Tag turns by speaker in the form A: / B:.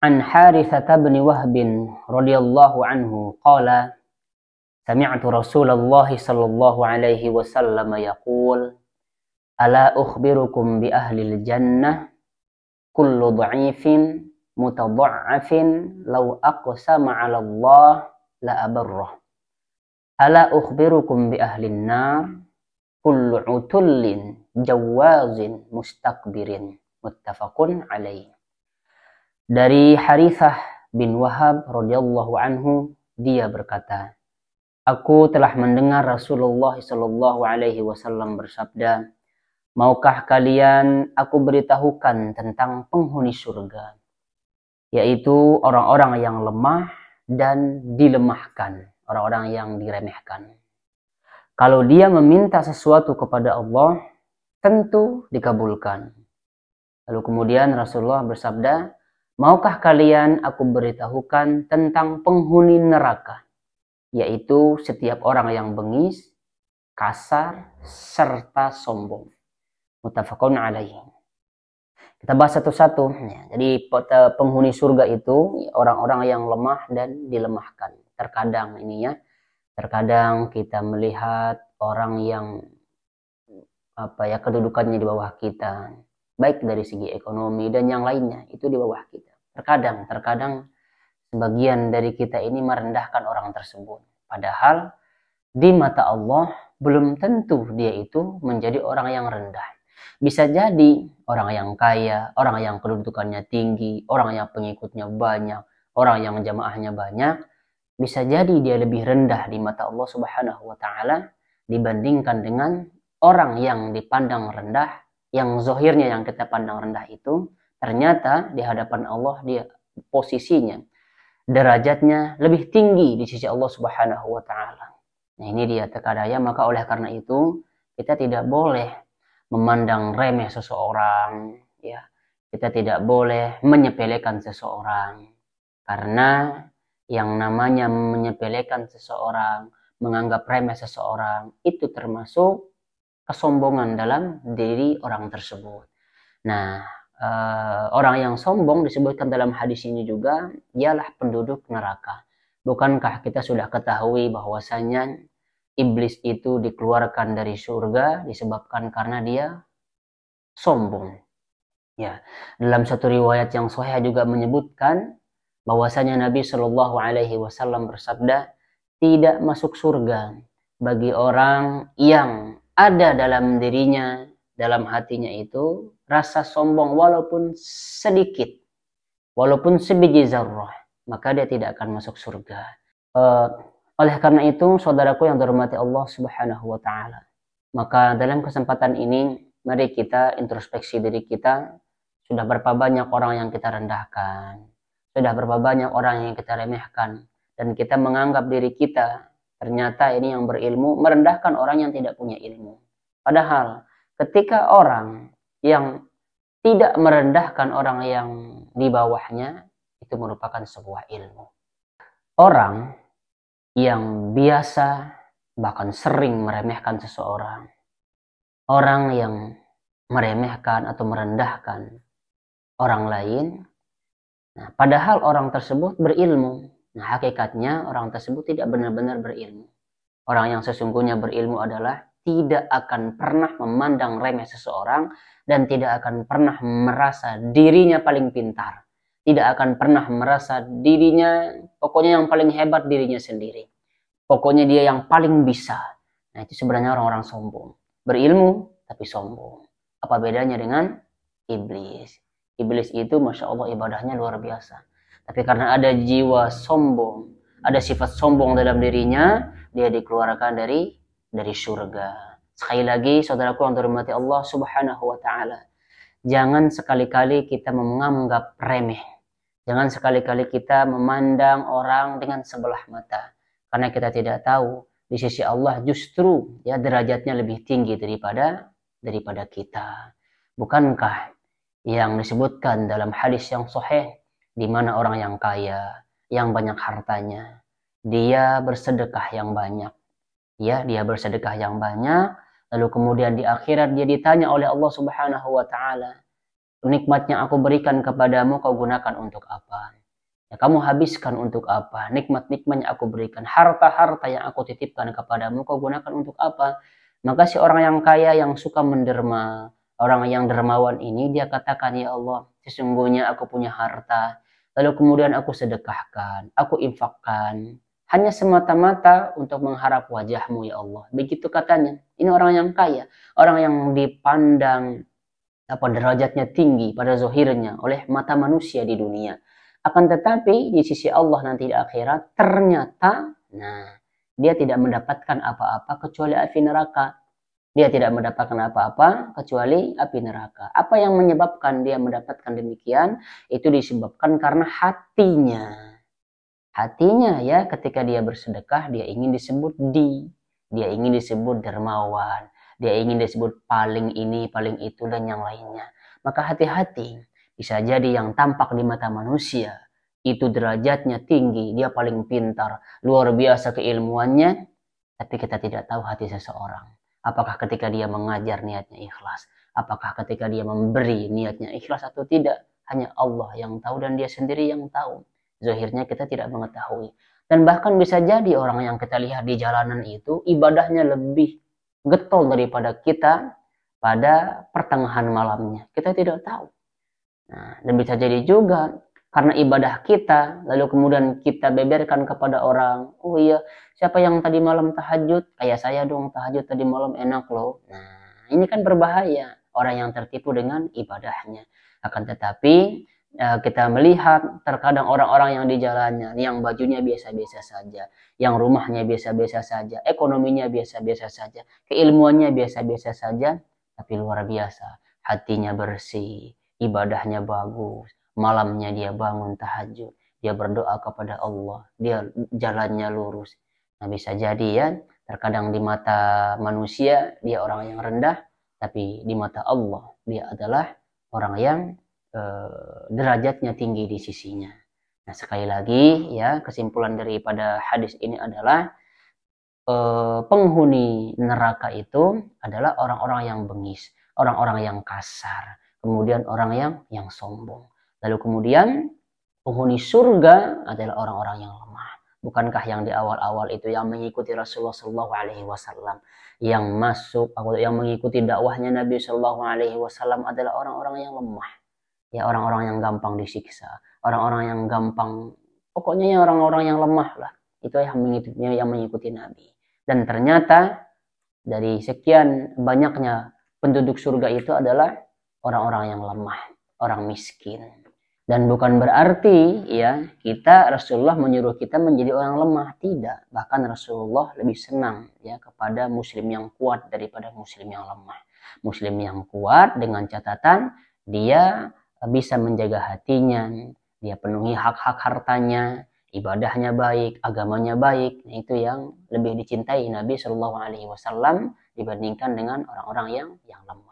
A: An Harithah bin Wahb radhiyallahu anhu qala sami'tu Rasulullah sallallahu alaihi wasallam yaqul ala ukhbirukum bi ahlil jannah kullu dha'ifin mutadha'afin law aqsama 'ala Allah la abarrah ala ukhbirukum bi ahlin nar kullu utullin jawazin mustakbirin muttafaqun alaih. Dari Harithah bin Wahab radhiyallahu anhu, dia berkata, aku telah mendengar Rasulullah sallallahu alaihi wasallam bersabda, maukah kalian aku beritahukan tentang penghuni surga, yaitu orang-orang yang lemah dan dilemahkan, orang-orang yang diremehkan. Kalau dia meminta sesuatu kepada Allah, tentu dikabulkan. Lalu kemudian Rasulullah bersabda, maukah kalian aku beritahukan tentang penghuni neraka, yaitu setiap orang yang bengis, kasar, serta sombong. Muttafaqun alaihi. Kita bahas satu-satu. Jadi penghuni surga itu orang-orang yang lemah dan dilemahkan. Terkadang terkadang kita melihat orang yang kedudukannya di bawah kita, baik dari segi ekonomi dan yang lainnya, itu di bawah kita. Terkadang sebagian dari kita ini merendahkan orang tersebut. Padahal di mata Allah belum tentu dia itu menjadi orang yang rendah. Bisa jadi orang yang kaya, orang yang kedudukannya tinggi, orang yang pengikutnya banyak, orang yang jamaahnya banyak, bisa jadi dia lebih rendah di mata Allah Subhanahu wa taala dibandingkan dengan orang yang dipandang rendah, yang zahirnya yang kita pandang rendah itu, ternyata di hadapan Allah dia posisinya, derajatnya lebih tinggi di sisi Allah Subhanahu wa taala. Nah, ini dia terkadang, maka oleh karena itu kita tidak boleh memandang remeh seseorang, ya. Kita tidak boleh menyepelekan seseorang, karena yang namanya menyepelekan seseorang, menganggap remeh seseorang, itu termasuk kesombongan dalam diri orang tersebut. Nah, orang yang sombong disebutkan dalam hadis ini juga ialah penduduk neraka. Bukankah kita sudah ketahui bahwasanya iblis itu dikeluarkan dari surga disebabkan karena dia sombong. Ya, dalam satu riwayat yang sahih juga menyebutkan bahwasanya Nabi Shallallahu alaihi wasallam bersabda, tidak masuk surga bagi orang yang ada dalam dirinya, dalam hatinya itu rasa sombong walaupun sedikit, walaupun sebiji zarrah, maka dia tidak akan masuk surga. Oleh karena itu, saudaraku yang dirahmati Allah Subhanahu wa taala, maka dalam kesempatan ini mari kita introspeksi diri kita. Sudah berapa banyak orang yang kita rendahkan, sudah berapa banyak orang yang kita remehkan, dan kita menganggap diri kita ternyata ini yang berilmu merendahkan orang yang tidak punya ilmu. Padahal ketika orang yang tidak merendahkan orang yang di bawahnya, itu merupakan sebuah ilmu. Orang yang biasa bahkan sering meremehkan seseorang, orang yang meremehkan atau merendahkan orang lain, nah, padahal orang tersebut berilmu. Nah, hakikatnya orang tersebut tidak benar-benar berilmu. Orang yang sesungguhnya berilmu adalah tidak akan pernah memandang remeh seseorang dan tidak akan pernah merasa dirinya paling pintar. Tidak akan pernah merasa dirinya, pokoknya yang paling hebat dirinya sendiri. Pokoknya dia yang paling bisa. Nah, itu sebenarnya orang-orang sombong. Berilmu tapi sombong. Apa bedanya dengan iblis? Iblis itu Masya Allah ibadahnya luar biasa. Tapi karena ada jiwa sombong, ada sifat sombong dalam dirinya, dia dikeluarkan dari surga. Sekali lagi, saudaraku yang dirahmati Allah Subhanahu wa taala, jangan sekali-kali kita menganggap remeh. Jangan sekali-kali kita memandang orang dengan sebelah mata. Karena kita tidak tahu di sisi Allah justru ya derajatnya lebih tinggi daripada kita. Bukankah yang disebutkan dalam hadis yang sahih, di mana orang yang kaya, yang banyak hartanya, dia bersedekah yang banyak. Ya, dia bersedekah yang banyak, lalu kemudian di akhirat dia ditanya oleh Allah Subhanahu wa taala, nikmat yang aku berikan kepadamu kau gunakan untuk apa? Ya, kamu habiskan untuk apa? Nikmat-nikmat yang aku berikan, harta-harta yang aku titipkan kepadamu kau gunakan untuk apa? Maka si orang yang kaya yang suka menderma, orang yang dermawan ini dia katakan, ya Allah, sesungguhnya aku punya harta, lalu kemudian aku sedekahkan, aku infakkan, hanya semata-mata untuk mengharap wajahmu ya Allah. Begitu katanya. Ini orang yang kaya, orang yang dipandang derajatnya tinggi pada zahirnya oleh mata manusia di dunia. Akan tetapi di sisi Allah nanti di akhirat ternyata dia tidak mendapatkan apa-apa kecuali api neraka. Dia tidak mendapatkan apa-apa kecuali api neraka. Apa yang menyebabkan dia mendapatkan demikian? Itu disebabkan karena hatinya. Hatinya ya, ketika dia bersedekah dia ingin disebut dia ingin disebut dermawan, dia ingin disebut paling ini, paling itu, dan yang lainnya. Maka hati-hati, bisa jadi yang tampak di mata manusia itu derajatnya tinggi, dia paling pintar, luar biasa keilmuannya, tapi kita tidak tahu hati seseorang. Apakah ketika dia mengajar niatnya ikhlas? Apakah ketika dia memberi niatnya ikhlas atau tidak? Hanya Allah yang tahu dan dia sendiri yang tahu. Zahirnya kita tidak mengetahui. Dan bahkan bisa jadi orang yang kita lihat di jalanan itu ibadahnya lebih getol daripada kita pada pertengahan malamnya. Kita tidak tahu. Nah, dan bisa jadi juga karena ibadah kita, lalu kemudian kita beberkan kepada orang, oh iya, siapa yang tadi malam tahajud? Kayak saya dong, tahajud tadi malam enak loh. Nah, ini kan berbahaya, orang yang tertipu dengan ibadahnya. Akan tetapi, kita melihat terkadang orang-orang yang di jalannya, yang bajunya biasa-biasa saja, yang rumahnya biasa-biasa saja, ekonominya biasa-biasa saja, keilmuannya biasa-biasa saja, tapi luar biasa, hatinya bersih, ibadahnya bagus, malamnya dia bangun tahajud, dia berdoa kepada Allah, dia jalannya lurus. Nah, bisa jadi ya, terkadang di mata manusia dia orang yang rendah, tapi di mata Allah dia adalah orang yang derajatnya tinggi di sisinya. Nah, sekali lagi ya, kesimpulan daripada hadis ini adalah penghuni neraka itu adalah orang-orang yang bengis, orang-orang yang kasar, kemudian orang yang sombong. Lalu kemudian penghuni surga adalah orang-orang yang lemah. Bukankah yang di awal-awal itu yang mengikuti Rasulullah SAW, yang masuk atau yang mengikuti dakwahnya Nabi SAW adalah orang-orang yang lemah. Ya, orang-orang yang gampang disiksa, orang-orang yang gampang, pokoknya orang-orang yang lemah lah. Itu yang mengikuti Nabi. Dan ternyata dari sekian banyaknya penduduk surga itu adalah orang-orang yang lemah, orang miskin. Dan bukan berarti ya Rasulullah menyuruh kita menjadi orang lemah, tidak. Bahkan Rasulullah lebih senang ya kepada muslim yang kuat daripada muslim yang lemah. Muslim yang kuat dengan catatan dia bisa menjaga hatinya, dia penuhi hak-hak hartanya, ibadahnya baik, agamanya baik. Nah, itu yang lebih dicintai Nabi SAW dibandingkan dengan orang-orang yang lemah.